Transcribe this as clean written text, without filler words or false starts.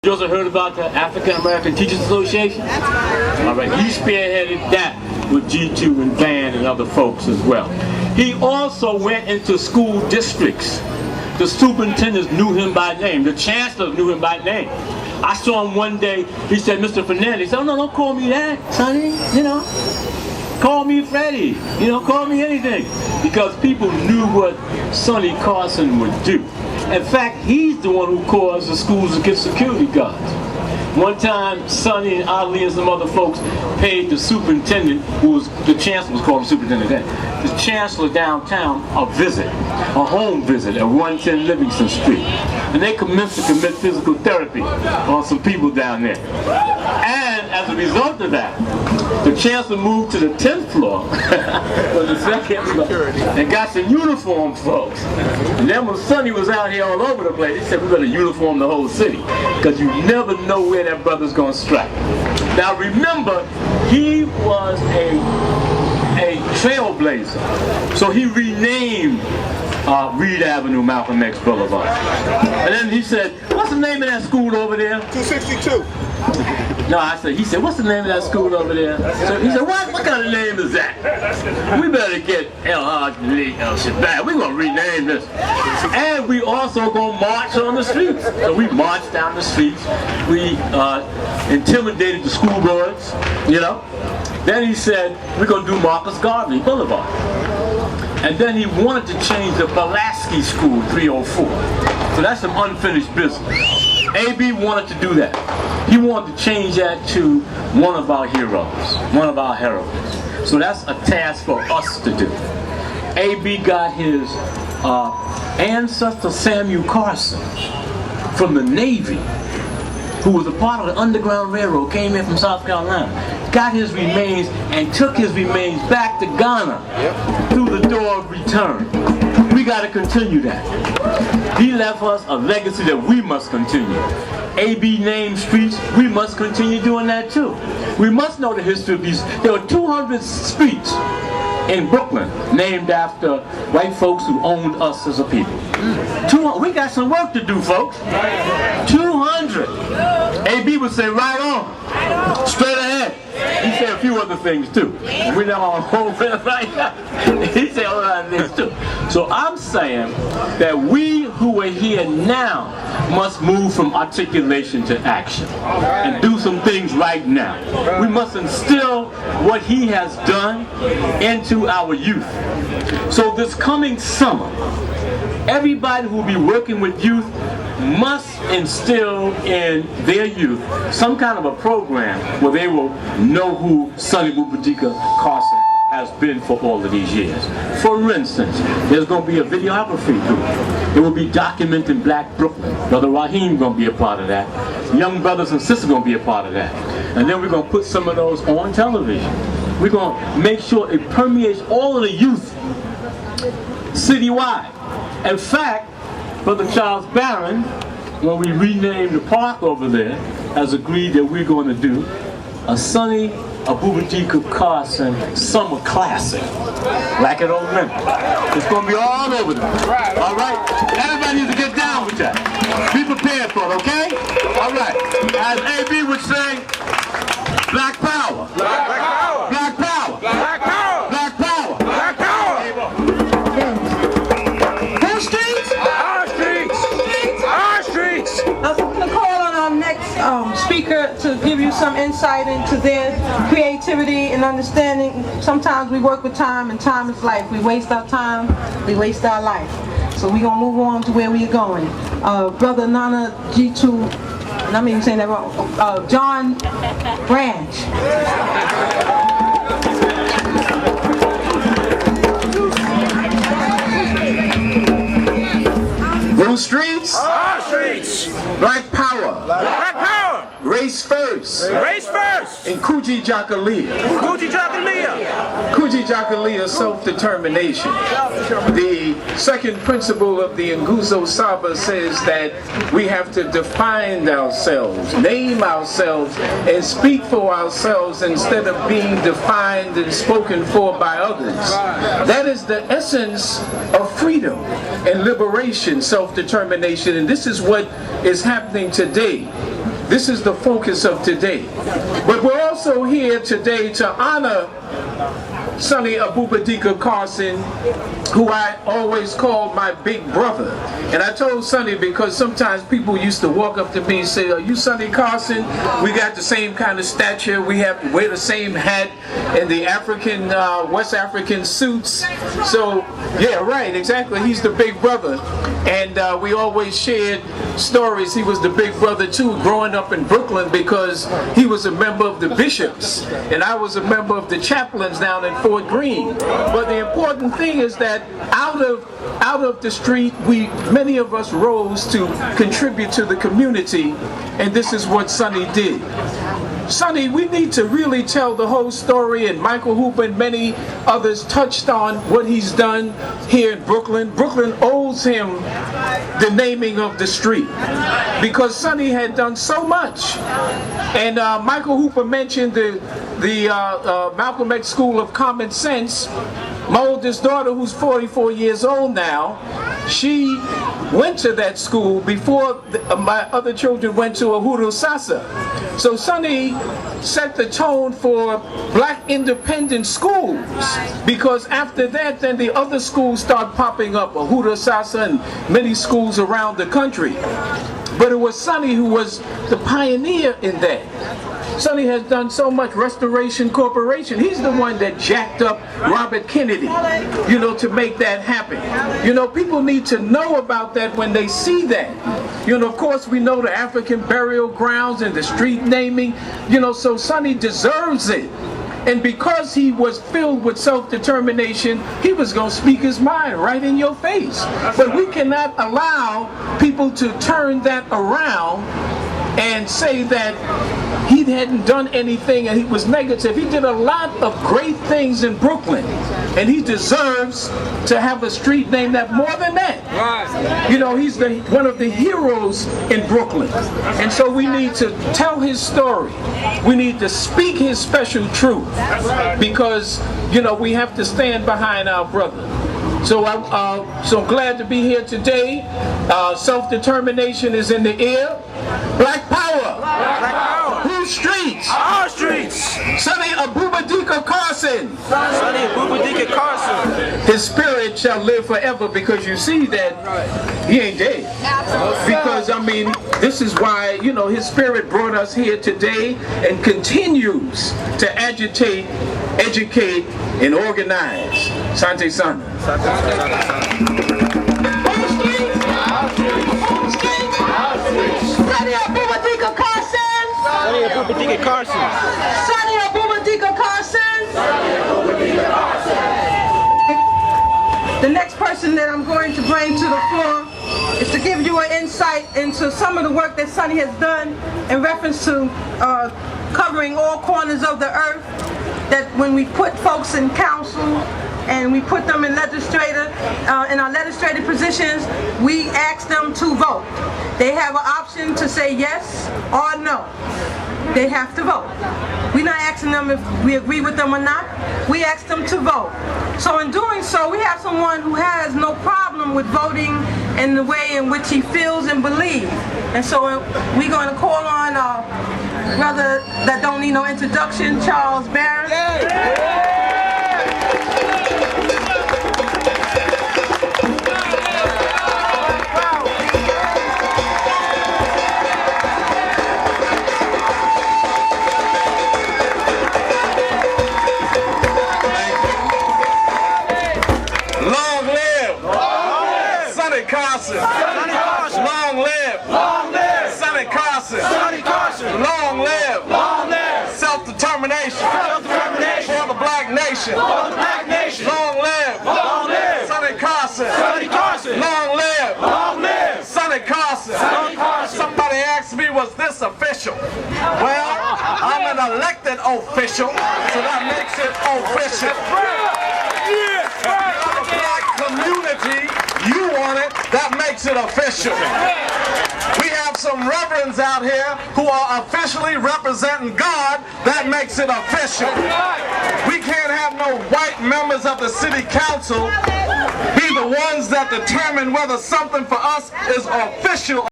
You also heard about the African American Teachers Association? All right, he spearheaded that with G2 and Van and other folks as well. He also went into school districts. The superintendents knew him by name. The chancellor knew him by name. I saw him one day, he said, Mr. Fernandez. He said, oh no, don't call me that, Sonny, you know. Call me Freddie, you know, call me anything. Because people knew what Sonny Carson would do. In fact, he's the one who caused the schools to get security guards. One time, Sonny and Ali and some other folks paid the superintendent, who was, the chancellor was called the superintendent then, the chancellor downtown, a visit, a home visit at 110 Livingston Street. And they commenced to commit physical therapy on some people down there. And as a result of that, the chancellor moved to the 10th floor the second floor, and got some uniform folks. And then when Sonny was out here all over the place, they said we better uniform the whole city, because you never know where that brother's going to strike. Now remember, he was a trailblazer, so he renamed Reed Avenue, Malcolm X Boulevard. And then he said, what's the name of that school over there? 262. No, he said, what's the name of that school over there? So he said, what kind of name is that? We better get El-Shabaab. We're going to rename this. And we also going to march on the streets. So we marched down the streets. We intimidated the school boards, you know. Then he said, we're going to do Marcus Garvey Boulevard. And then he wanted to change the Pulaski School 304. So that's some unfinished business. A.B. wanted to do that. He wanted to change that to one of our heroes, one of our heroines. So that's a task for us to do. A.B. got his ancestor Samuel Carson from the Navy, who was a part of the Underground Railroad, came in from South Carolina, got his remains and took his remains back to Ghana through the door of return. We got to continue that. He left us a legacy that we must continue. A.B. named streets, we must continue doing that too. We must know the history of these. There were 200 streets in Brooklyn named after white folks who owned us as a people. We got some work to do, folks. 200. A.B. would say, right on, straight ahead. He said a few other things too. We're not on home right now. He said a lot of things too. So I'm saying that we who are here now must move from articulation to action and do some things right now. We must instill what he has done into our youth. So this coming summer, everybody who will be working with youth must instill in their youth some kind of a program where they will know who Sonny Abubadika Carson has been for all of these years. For instance, there's going to be a videography group. It will be documenting Black Brooklyn. Brother Raheem going to be a part of that. Young brothers and sisters going to be a part of that. And then we're going to put some of those on television. We're going to make sure it permeates all of the youth citywide. In fact, Brother Charles Barron, when we renamed the park over there, has agreed that we're going to do a Sonny Abubadika Carson Summer Classic, like at Old Memphis. It's going to be all over there. All right? Everybody needs to get down with that. Be prepared for it, okay? All right. As A.B. would say, Black Power. Black Power. Black Power. Black Power. Black Power. Black Power. Whose streets? Our streets. Our streets. I'm going to call on our next speaker to give you some insight into their creativity and understanding. Sometimes we work with time, and time is life. We waste our time, we waste our life. So we're going to move on to where we're going. Brother Nana G2, and I'm even saying that wrong, John Branch. Whose streets? Our streets. Black Power. Black Power. Race First. Race first. And Kuji Jakalia. Gucci Jakalia. Kuji Jakalia, self-determination. The second principle of the Nguzo Saba says that we have to define ourselves, name ourselves, and speak for ourselves instead of being defined and spoken for by others. That is the essence of freedom and liberation, self-determination, and this is what is happening today. This is the focus of today. But we're also here today to honor Sonny Abubadika Carson, who I always called my big brother. And I told Sonny, because sometimes people used to walk up to me and say, "Are you Sonny Carson? We got the same kind of stature. We have to wear the same hat and the African, West African suits." So, yeah, right, exactly. He's the big brother. And we always shared stories. He was the big brother too, growing up in Brooklyn, because he was a member of the bishops and I was a member of the chaplains down in Fort Greene. But the important thing is that out of the street, many of us rose to contribute to the community, and this is what Sonny did. Sonny, we need to really tell the whole story, and Michael Hooper and many others touched on what he's done here in Brooklyn. Brooklyn owes him the naming of the street because Sonny had done so much. And Michael Hooper mentioned the Malcolm X School of Common Sense. My oldest daughter, who's 44 years old now, she went to that school before my other children went to Uhuru Sasa. So Sonny set the tone for black independent schools, because after that then the other schools start popping up, Uhuru Sasa and many schools around the country. But it was Sonny who was the pioneer in that. Sonny has done so much. Restoration Corporation, he's the one that jacked up Robert Kennedy, to make that happen. People need to know about that when they see that. Of course, we know the African burial grounds and the street naming, so Sonny deserves it. And because he was filled with self-determination, he was going to speak his mind right in your face. But we cannot allow people to turn that around and say that he hadn't done anything and he was negative. He did a lot of great things in Brooklyn, and he deserves to have a street named that. More than that, he's one of the heroes in Brooklyn, and so we need to tell his story. We need to speak his special truth, because we have to stand behind our brother. So I'm glad to be here today. Self-determination is in the air. Black power. Black power. Whose streets? Our streets. Sonny Abubadika Carson. Sonny Abubadika Carson. His spirit shall live forever, because you see that he ain't dead. Because, this is why, his spirit brought us here today and continues to agitate, educate, and organize. Sante Sana. Sonny Abubadika Carson! Sonny Abubadika Carson! Sonny Abubadika Carson! The next person that I'm going to bring to the floor is to give you an insight into some of the work that Sonny has done in reference to covering all corners of the earth. That when we put folks in council and we put them in in our legislative positions, we ask them to vote. They have an option to say yes or no. They have to vote. We're not asking them if we agree with them or not. We ask them to vote. So in doing so, we have someone who has no problem with voting in the way in which he feels and believes. And so we're going to call on a brother that don't need no introduction, Charles Barron. Carson. Long live. Long live. Sonny Carson. Sonny Carson. Long live. Long live. Self-determination. Self-determination. For the black nation. For the black nation. Long live. Long live. Sonny Carson. Sonny Carson. Long live. Long live. Sonny Carson. Sonny Carson. Somebody asked me, was this official? Well, I'm an elected official, so that makes it official. Community, you want it, that makes it official. We have some reverends out here who are officially representing God, that makes it official. We can't have no white members of the city council be the ones that determine whether something for us is official